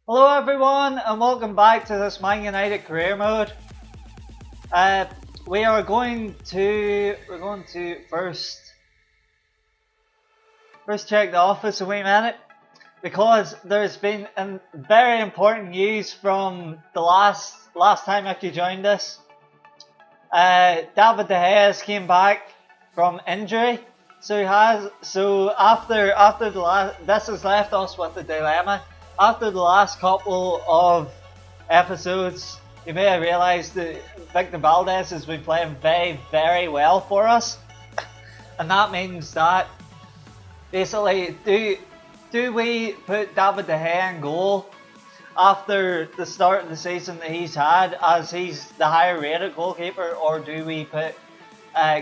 Hello everyone and welcome back to this Man United career mode. We're going to first check the office a wee minute because there's been very important news from the last time after you joined us. David De Gea came back from injury, so after the last, this has left us with a dilemma. After the last couple of episodes, you may have realised that Victor Valdez has been playing very, very well for us, and that means that basically, do we put David De Gea in goal after the start of the season that he's had, as he's the higher rated goalkeeper, or do we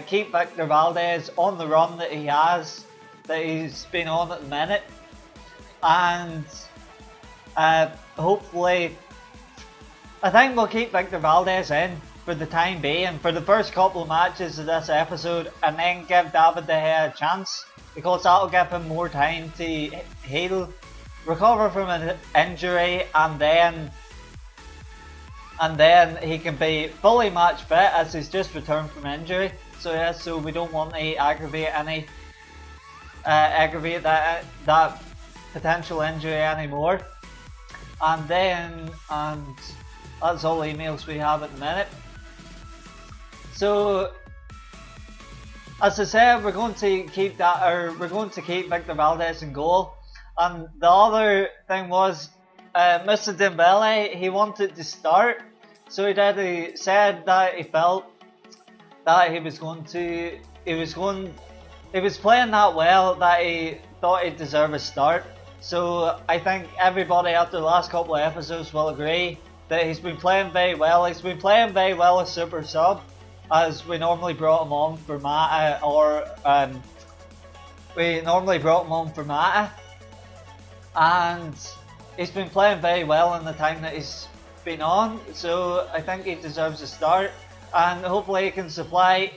keep Victor Valdez on the run that he's been on at the minute, and hopefully, I think we'll keep Victor Valdez in for the time being for the first couple of matches of this episode, and then give David De Gea a chance, because that'll give him more time to heal, recover from an injury, and then he can be fully match fit as he's just returned from injury. So we don't want to aggravate that potential injury anymore. And that's all emails we have at the minute. So, as I said, we're going to keep Victor Valdez in goal. And the other thing was, Mr. Dembele, he wanted to start, so he said that he felt that he was playing that well that he thought he'd deserve a start. So I think everybody after the last couple of episodes will agree that he's been playing very well. He's been playing very well as super sub, as we normally brought him on for Mata, and he's been playing very well in the time that he's been on. So I think he deserves a start, and hopefully he can supply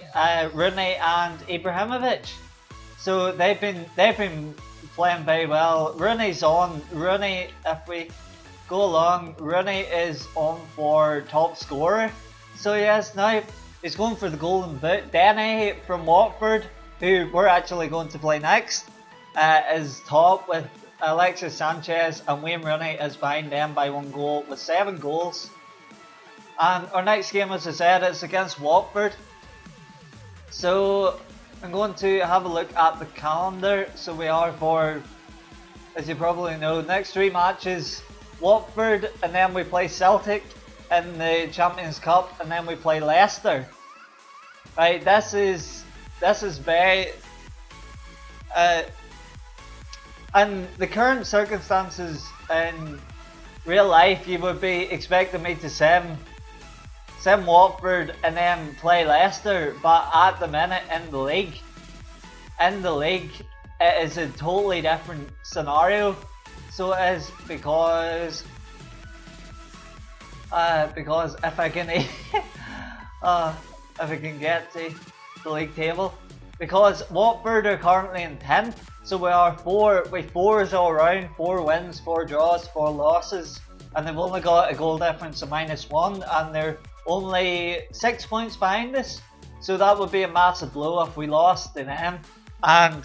Rooney and Ibrahimovic. So they've been playing very well. Rooney, if we go along, Rooney is on for top scorer. So yes, now he's going for the golden boot. Denny from Watford, who we're actually going to play next, is top with Alexis Sanchez, and Wayne Rooney is behind them by 1 goal with 7 goals. And our next game, as I said, is against Watford. So I'm going to have a look at the calendar. So we are for, as you probably know, next 3 matches, Watford, and then we play Celtic in the Champions Cup, and then we play Leicester. Right, this is very, and the current circumstances in real life, you would be expecting me to sim Watford and then play Leicester, but at the minute in the league, it is a totally different scenario. So it is because if I can get to the league table, because Watford are currently in 10th, so we are 4s all round, 4 wins, 4 draws, 4 losses, and they've only got a goal difference of -1, and they're only 6 points behind us. So that would be a massive blow if we lost to them. And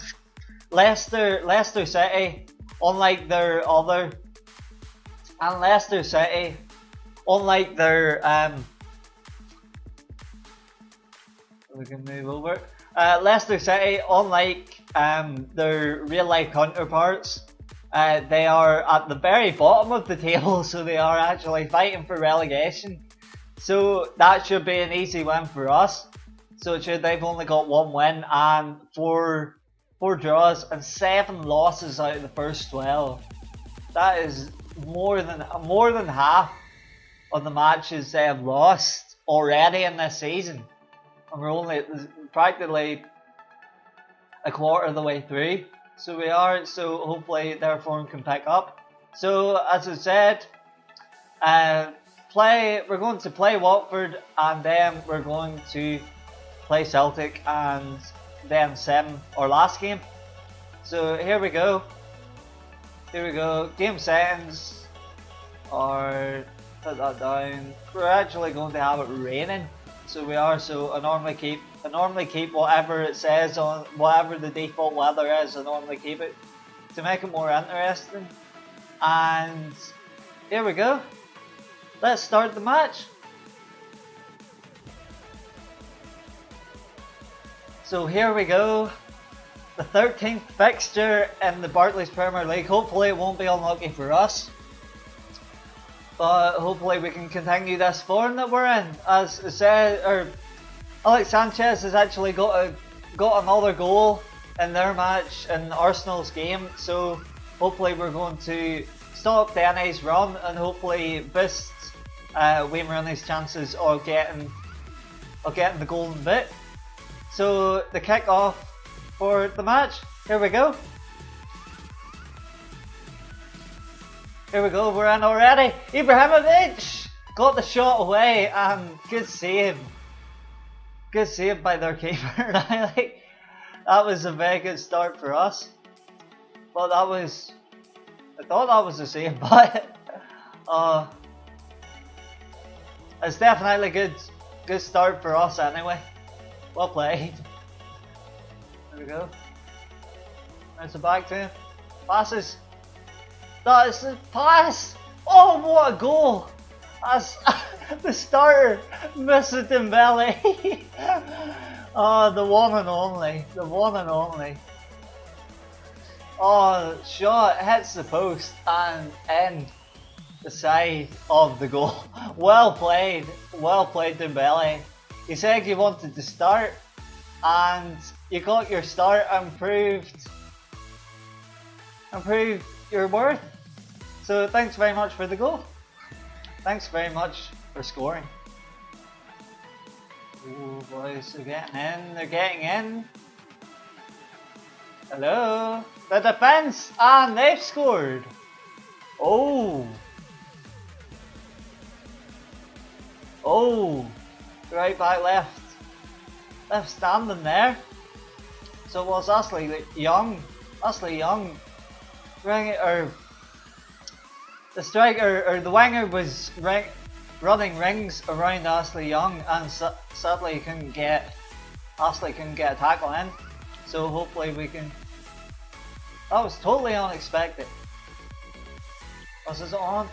Leicester City, unlike their we can move over. Leicester City, unlike their real life counterparts, they are at the very bottom of the table, so they are actually fighting for relegation. So that should be an easy win for us. So they've only got 1 win and 4 draws and 7 losses out of the first 12. That is more than half of the matches they have lost already in this season, and we're only practically a quarter of the way through. So hopefully their form can pick up. So as I said, we're going to play Watford, and then we're going to play Celtic, and then sim our last game. So here we go. Game settings. or put that down. We're actually going to have it raining, so we are. So I normally keep whatever it says on whatever the default weather is. I normally keep it to make it more interesting. And here we go. Let's start the match. So here we go. The 13th fixture in the Barclays Premier League. Hopefully it won't be unlucky for us, but hopefully we can continue this form that we're in. As I said, Alex Sanchez has actually got another goal in their match in Arsenal's game, so hopefully we're going to stop Denny's run and hopefully boost Wayne Rooney's chances of getting the golden bit. So the kick-off for the match, here we go. Here we go, we're in already. Ibrahimovic got the shot away and good save. Good save by their keeper. That was a very good start for us. Well, I thought that was a save, but it's definitely a good start for us anyway. Well played. There we go. There's a back to him. Passes. That is the pass! Oh, what a goal! As the starter, Mr. Dembele. Oh, the one and only. The one and only. Oh, shot hits the post and in the side of the goal. Well played Dembele. You said you wanted to start and you got your start and proved your worth. So thanks very much for the goal. Thanks very much for scoring. Oh boys, they're getting in, they're getting in. Hello, the defense, and they've scored. Oh, right back left standing there. So it was Ashley Young, the striker or the winger was running rings around Ashley Young, and sadly couldn't get a tackle in. So hopefully we can. That was totally unexpected. Was it on?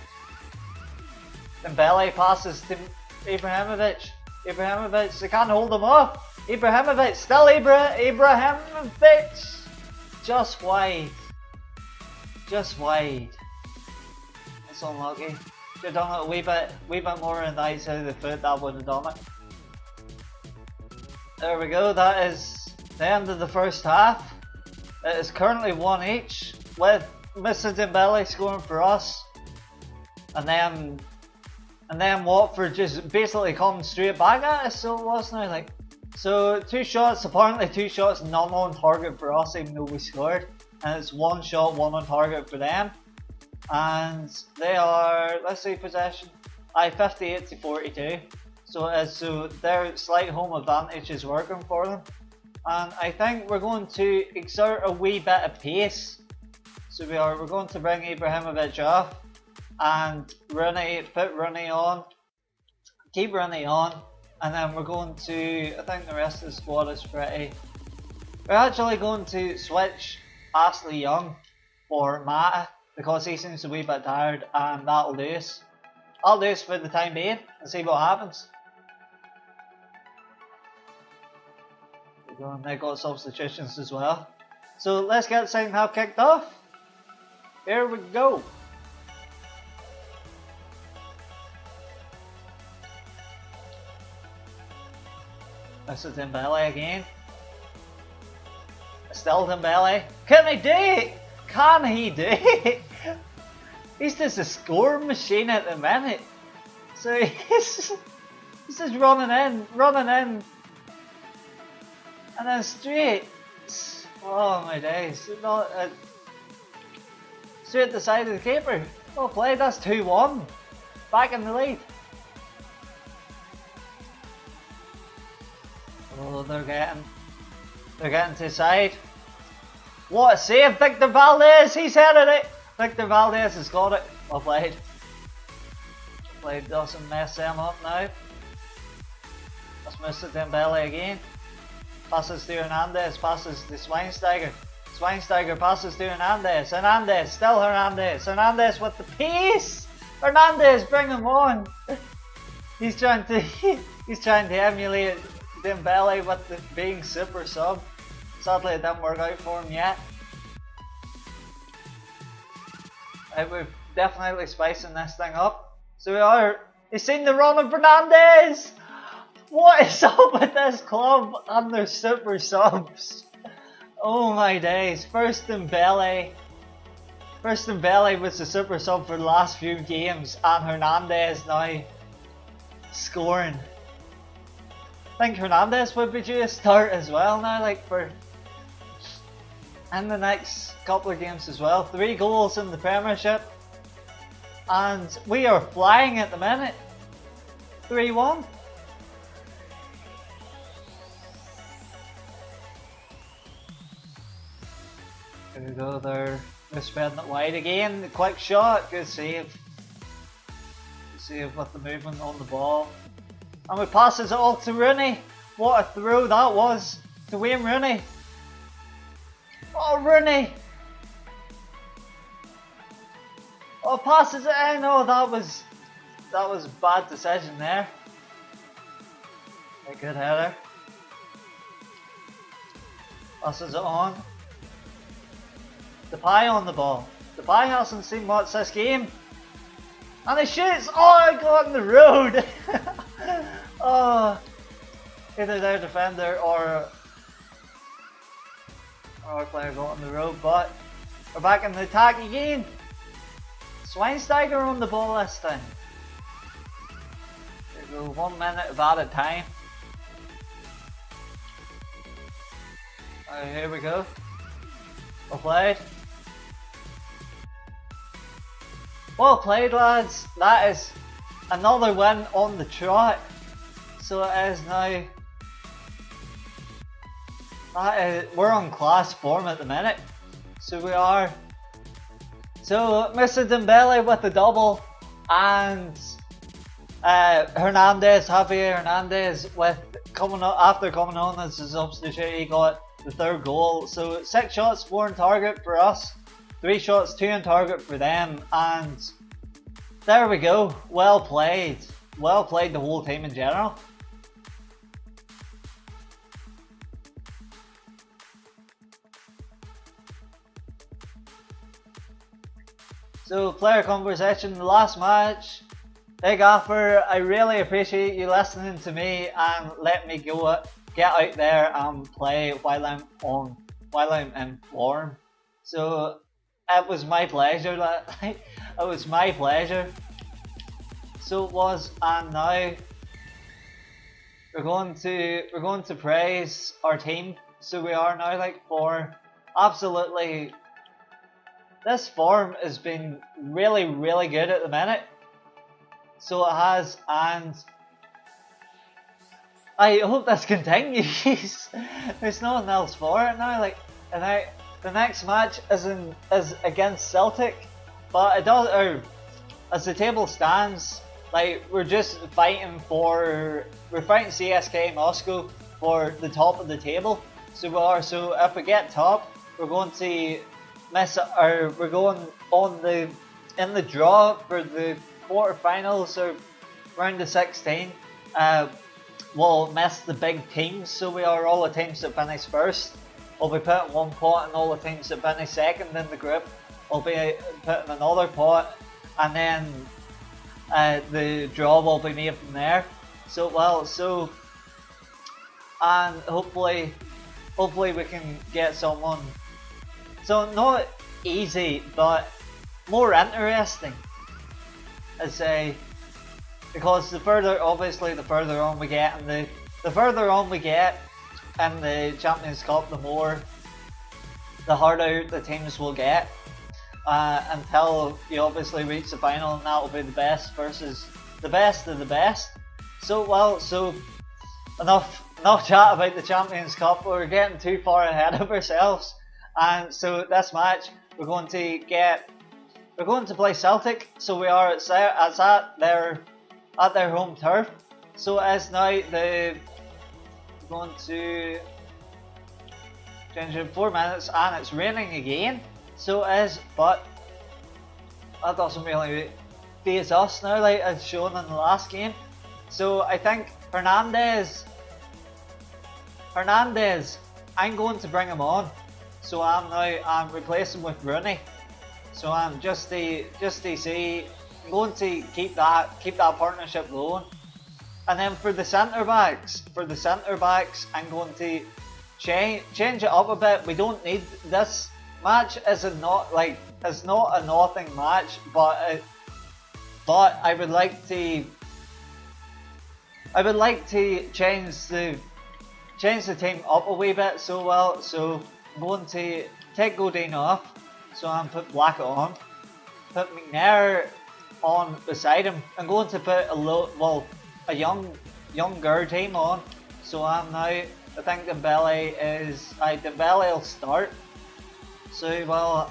Dembele passes to Ibrahimovic. Ibrahimovic, they can't hold him off. Ibrahimovic, still Ibrahimovic. Just wide. It's unlucky. Should have done it a wee bit more on the outside of the foot, that would have done it. There we go, that is the end of the first half. It is currently 1 each, with Mr. Dembele scoring for us. And then Watford just basically coming straight back at us, so it was now so 2 shots, apparently 2 shots, none on target for us even though we scored. And it's 1 shot, 1 on target for them. And they are, let's see, possession, 58 to 42. So their slight home advantage is working for them. And I think we're going to exert a wee bit of pace. So we're going to bring Ibrahimovic off and put Rooney on, keep Rooney on, and then we're going to, I think the rest of the squad is pretty. We're actually going to switch Ashley Young for Mata because he seems a wee bit tired, and that'll do us. I'll do this for the time being and see what happens. They got substitutions as well. So let's get the second half kicked off. Here we go. This is Dembele again. Still Dembele. Can he do it? Can he do it? He's just a score machine at the minute. So he's just running in. And then straight. Oh my days. Straight at the side of the keeper. Well played, that's 2-1. Back in the lead. Oh, they're getting to the side. What a save, Victor Valdez, he's headed it. Victor Valdez has got it. Well played. Hopefully doesn't mess them up now. That's Mr. Dembele again. Passes to Hernandez, passes to Schweinsteiger. Schweinsteiger passes to Hernandez. Hernandez, still Hernandez. Hernandez with the pace. Hernandez, bring him on. He's trying to emulate Dembele with being super sub. Sadly, it didn't work out for him yet. We're definitely spicing this thing up. So we are. He's seen the run of Fernandez. What is up with this club and their super subs? Oh my days. First Dembele was the super sub for the last few games, and Hernandez now scoring. I think Hernandez would be due a start as well now, like for in the next couple of games as well. 3 goals in the Premiership, and we are flying at the minute. 3-1. There we go, they're spreading it wide again. Quick shot, good save. Good save with the movement on the ball. And we passes it all to Rooney. What a throw that was to Wayne Rooney. Oh, Rooney! Oh, passes it in. Oh, that was a bad decision there. A good header. Passes it on. Depay on the ball. Depay hasn't seen much this game. And he shoots! Oh, it got on the road! Oh, either their defender or our player got on the road, but we're back in the attack again. Schweinsteiger on the ball this time. There we go, 1 minute of added time. Here we go. Well played. Well played, lads. That is another win on the trot. So it is now. We're on class form at the minute. So we are. So Mr. Dembele with the double, and Javier Hernandez after coming on as a substitute, he got the 3rd goal. So 6 shots, 4 on target for us, 3 shots, 2 on target for them, and there we go. Well played the whole team in general. So player conversation, the last match. Hey Gaffer, I really appreciate you listening to me and let me get out there and play while I'm in form. So it was my pleasure. It was my pleasure. So it was, and now we're going to praise our team. So we are now for absolutely. This form has been really, really good at the minute. So it has, and I hope this continues. There's nothing else for it now. The next match is against Celtic, but it does. As the table stands, we're just fighting CSK Moscow for the top of the table. So we are. So if we get top, we're going to. We're going in the draw for the quarterfinals or round of 16. We'll miss the big teams, so we are all the teams that finish first. We'll be putting 1 pot, and all the teams that finish second in the group will be putting another pot, and then the draw will be made from there. And hopefully we can get someone. So not easy, but more interesting. Because the further on we get, and the further on we get in the Champions Cup, the harder the teams will get. Until you obviously reach the final, and that will be the best versus the best of the best. So enough chat about the Champions Cup. We're getting too far ahead of ourselves. And so this match we're going to play Celtic. So we are at their at their home turf. So as now they're going to change in 4 minutes, and it's raining again. So it is, but that doesn't really phase us now, like as shown in the last game. So I think Hernandez, I'm going to bring him on. So I'm replacing with Rooney. So I'm just to see, I'm going to keep that partnership going. And then for the centre backs, I'm going to change it up a bit. We don't need this match is not a nothing match, but I would like to change the team up a wee bit. So I'm going to take Godin off. So I'm put Blackett on, put McNair on beside him. I'm going to put a younger team on. So I think Dembele will start. So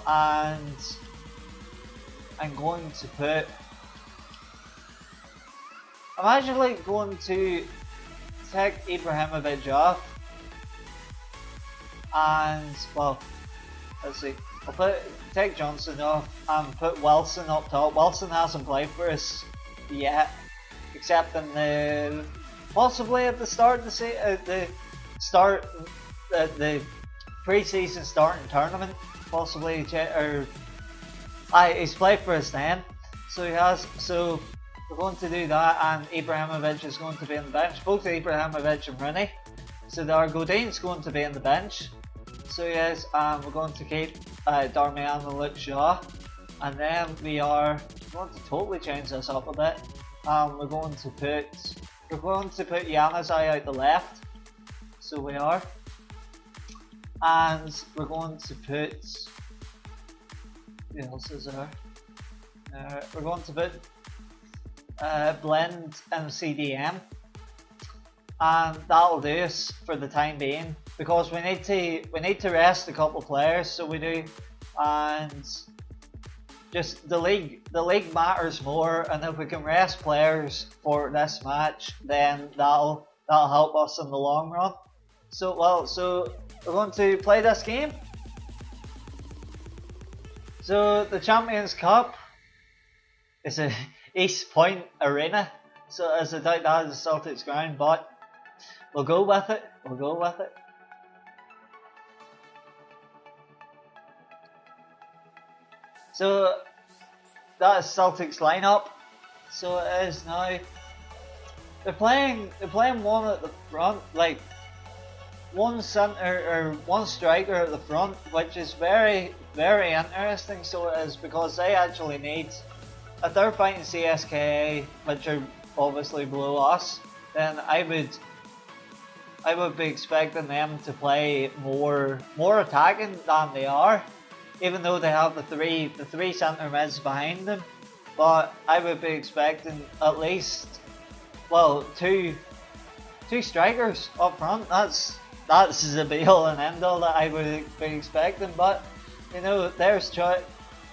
and I'm going to put. I'm actually going to take Ibrahimovic off, and let's see. I'll take Johnson off and put Wilson up top. Wilson hasn't played for us yet, except in the possibly at the start of the pre-season starting tournament, possibly, or he's played for us then, so he has. So we're going to do that, and Ibrahimovic is going to be on the bench. Both Ibrahimovic and Rooney. So our Godin's going to be on the bench. So yes, we're going to keep Darmian and Luke Shaw, and then we are going to totally change this up a bit. We're going to put Januzaj out the left. So we are, and we're going to put. Who else is there? We're going to put Blend and CDM, and that'll do us for the time being, because we need to rest a couple players, so we do, and just the league matters more, and if we can rest players for this match, then that'll help us in the long run. So we're going to play this game. So the Champions Cup is a East Point Arena, so as I doubt that is the Celtics ground, but we'll go with it. So that is Celtics lineup. So it is now. They're playing one at the front, like one centre or one striker at the front, which is very, very interesting. So it is, because they actually need. If they're fighting CSKA, which are obviously below us, then I would be expecting them to play more attacking than they are, even though they have the three centre mids behind them. But I would be expecting at least two strikers up front. That's the be all and end all that I would be expecting. But there's choice.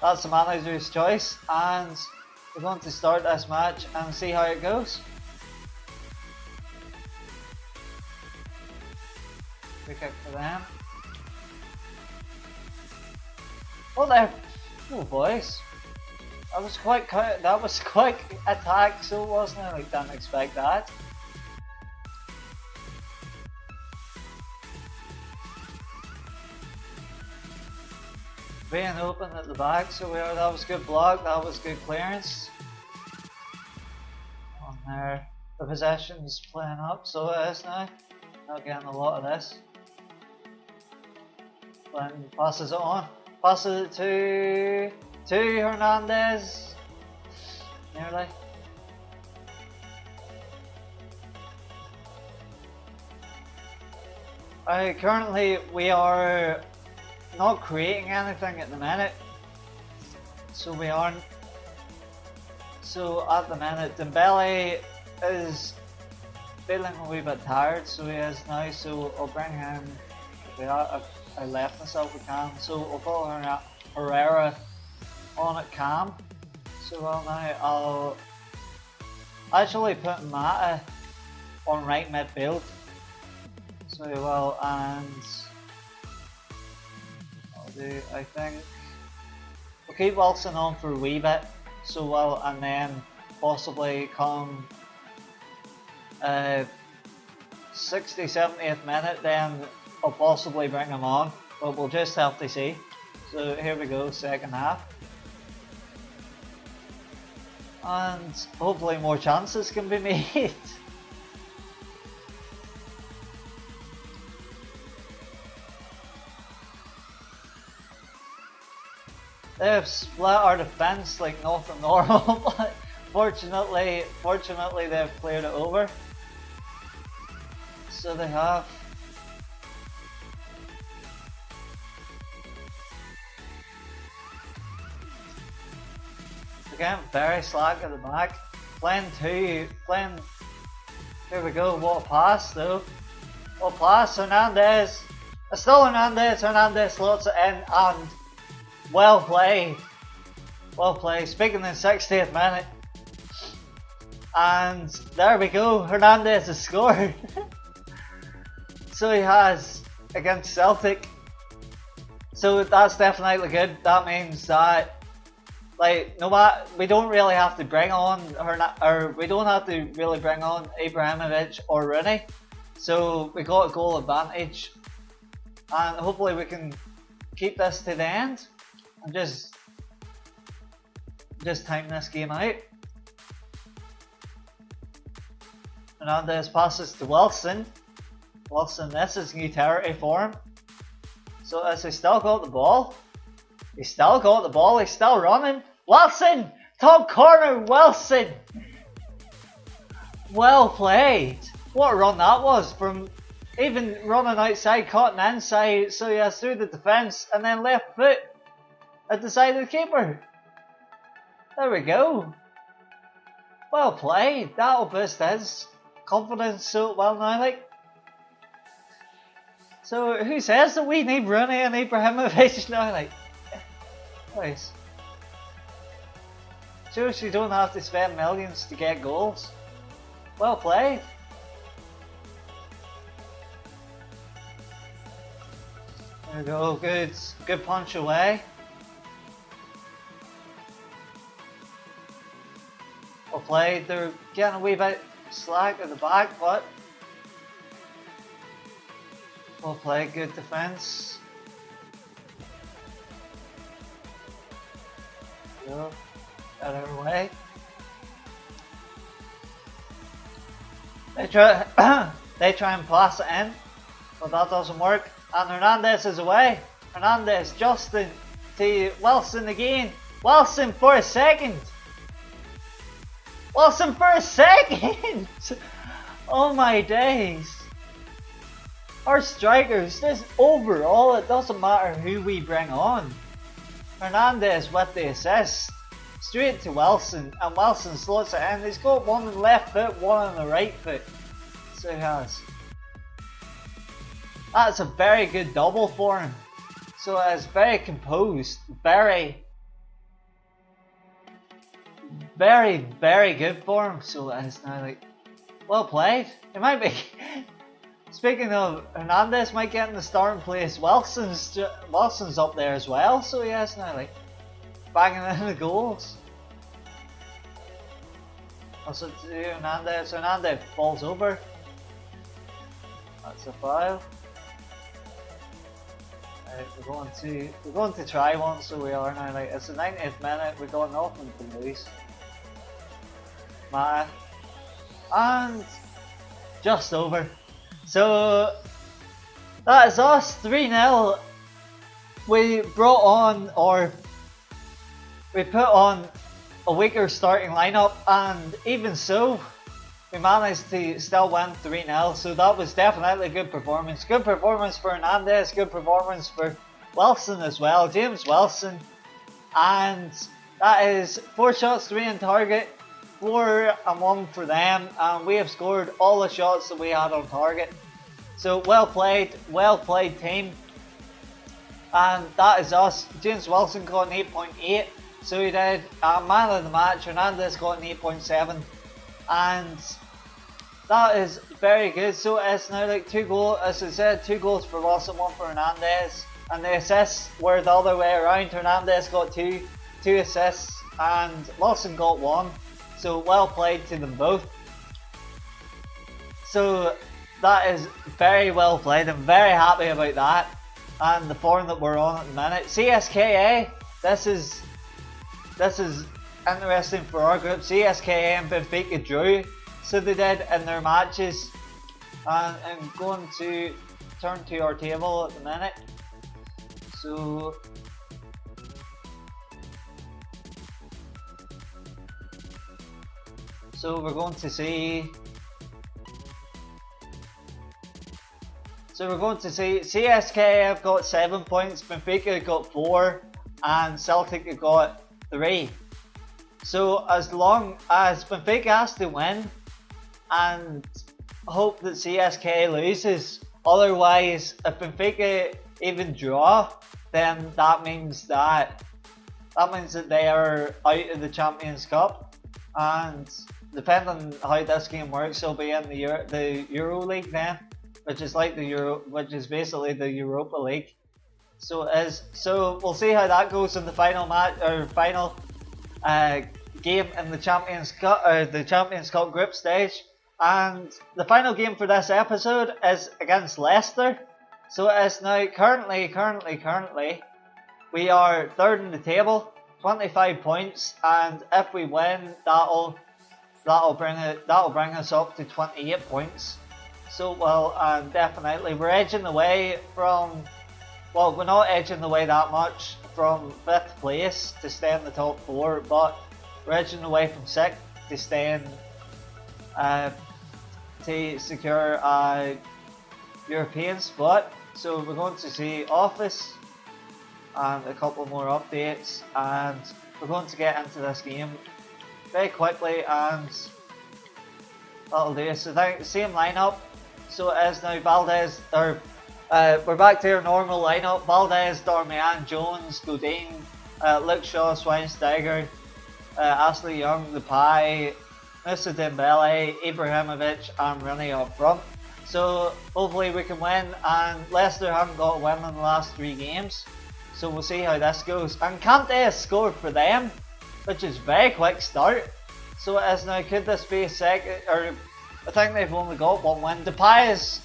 That's the manager's choice, and we're going to start this match and see how it goes. Free kick for them. Oh boys, that was quite attack, so wasn't it? Like, didn't expect that. Being open at the back, so that was good block, that was good clearance. On there, the possession's playing up, so it is now. Not getting a lot of this. Glenn passes it on, passes it to Hernandez. Nearly. Currently we are not creating anything at the minute, so we aren't. So at the minute, Dembele is feeling a wee bit tired, so he is now. So I'll bring him. I left myself a cam, so I'll put Herrera on at cam. So now Actually putting Mata on right midfield. So well, and I'll do, I think, we'll keep Wilson on for a wee bit. So well, and then possibly come 60, 70th minute, then I'll possibly bring him on. But we'll just have to see. So here we go, second half. And hopefully more chances can be made. They've split our defence like nothing normal, but fortunately they've cleared it over. So they have. Again, very slack at the back. Playing, here we go, what a pass though. What a pass, Hernandez. It's still Hernandez slots it in, and well played. Well played, speaking in 60th minute. And there we go, Hernandez has scored. So he has against Celtic. So that's definitely good. That means that, like, no matter, we don't really have to bring on we don't have to really bring on Ibrahimovic or Rooney. So we got a goal advantage, and hopefully we can keep this to the end and just time this game out. Hernandez passes to Wilson. Wilson, this is new territory for him. So as he still got the ball. He's still got the ball, he's still running. Wilson! Top corner, Wilson! Well played. What a run that was, from even running outside, cutting inside, so he has through the defence, and then left foot at the side of the keeper. There we go. Well played. That'll boost his confidence so well now, like. So who says that we need Rooney and Ibrahimovic now, like? Nice. Shows you don't have to spend millions to get goals. Well played. There we go, good punch away. Well played, they're getting a wee bit slack at the back, but well played, good defence. Go, out of our way. They try and pass it in, but that doesn't work. And Hernandez is away. Hernandez, Justin to Wilson again. Wilson for a second. Wilson for a second. Oh my days. Our strikers, this overall, it doesn't matter who we bring on. Hernandez with the assist. Straight to Wilson, and Wilson slots it in. He's got one on the left foot, one on the right foot. So he has. That's a very good double for him. So it's very composed. Very good for him. So it's now like, well played. It might be. Speaking of, Hernandez might get in the starting place. Wilson's up there as well. So he has now like banging in the goals. Also to Hernandez. Hernandez falls over. That's a foul. We're going to try one, so we are now. Like, it's the 90th minute. We got nothing to lose. Mata, and just over. So that is us 3-0. We brought on, or we put on a weaker starting lineup, and even so, we managed to still win 3-0. So that was definitely a good performance. Good performance for Hernandez. Good performance for Wilson as well. James Wilson. And that is 4 shots, 3 on target. 4 and 1 for them. And we have scored all the shots that we had on target. So well played team. And that is us. James Wilson got an 8.8. So he did. Man of the match. Hernandez got an 8.7. and that is very good. So it's now like 2 goals, as I said, 2 goals for Lawson, 1 for Hernandez, and the assists were the other way around. Hernandez got two assists and Lawson got 1, so well played to them both. So that is very well played. I'm very happy about that, and the form that we're on at the minute. CSKA, this is interesting for our group. CSKA and Benfica drew, so they did in their matches. And I'm going to turn to our table at the minute. So we're going to see. So we're going to see CSK have got 7 points, Benfica have got 4, and Celtic have got 3. So as long as Benfica has to win and hope that CSK loses, otherwise if Benfica even draw, then that means that they are out of the Champions Cup, and depending on how this game works, they'll be in the Euro League then, which is like which is basically the Europa League. So we'll see how that goes in the final match or final game in the Champions Cup group stage. And the final game for this episode is against Leicester. So it is now currently we are 3rd in the table, 25 points, and if we win, that'll bring us up to 28 points. So definitely we're edging away from, well, we're not edging away that much from 5th place to stay in the top 4, but we're edging away from 6th to stay in to secure a European spot. So we're going to see Office and a couple more updates, and we're going to get into this game very quickly, and that'll do it. So same lineup. So it is now Valdez, we're back to our normal lineup. Valdez, Darmian, Jones, Godin, Luke Shaw, Schweinsteiger, Ashley Young, Depay, Mr. Dembele, Ibrahimovic and Rooney up front. So hopefully we can win, and Leicester haven't got a win in the last 3 games. So we'll see how this goes. And Kante has scored for them, which is a very quick start. So it is now, could this be a second, or I think they've only got 1 win. Depay's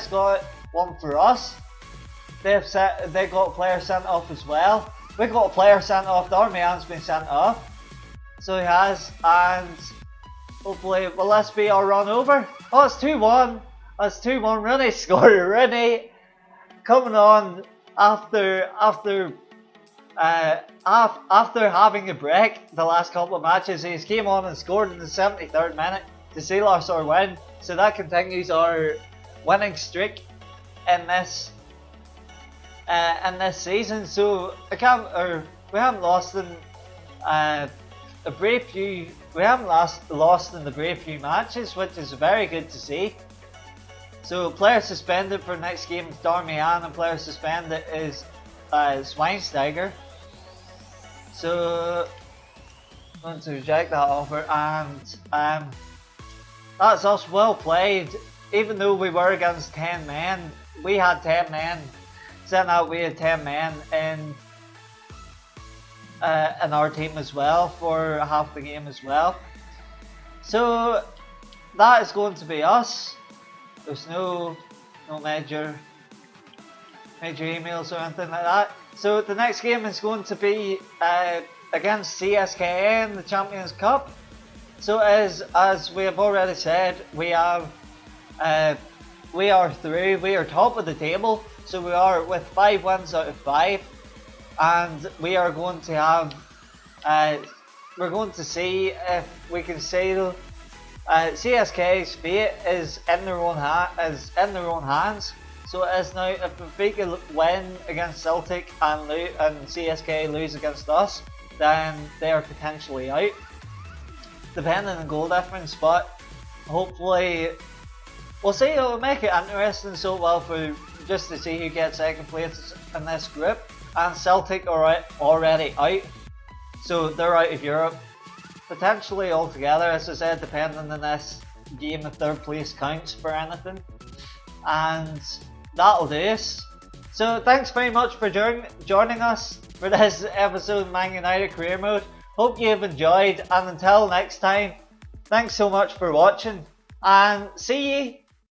got 1 for us. They got a player sent off as well. We got a player sent off. Darmian's been sent off. So he has, and hopefully, will this be our run over? Oh, it's 2-1. That's 2-1. Rooney scored. Rooney coming on after having a break the last couple of matches. He came on and scored in the 73rd minute to seal us our win. So that continues our winning streak in this season. So we haven't lost in a brave few. We haven't lost in the brave few matches, which is very good to see. So player suspended for next game is Darmian, and player suspended is Schweinsteiger. So I'm going to reject that offer, and that's us. Well played. Even though we were against 10 men, we had 10 men. Sent out, we had 10 men in our team as well for half the game as well. So that is going to be us. There's no major emails or anything like that. So the next game is going to be against CSKA in the Champions Cup. So as we have already said, we are through. We are top of the table. So we are with 5 wins out of 5, and we are going to have. We're going to see if we can sail. CSK's fate is in their own hands. So it is now, if Benfica win against Celtic and CSK lose against us, then they are potentially out, depending on goal difference. But hopefully, we'll see. It'll make it interesting. So well, for just to see who gets second place in this group. And Celtic are already out, so they're out of Europe. potentially altogether, as I said, depending on this game if third place counts for anything. And that'll do us. So thanks very much for joining us for this episode of Man United Career Mode. Hope you have enjoyed, and until next time, thanks so much for watching, and see ye!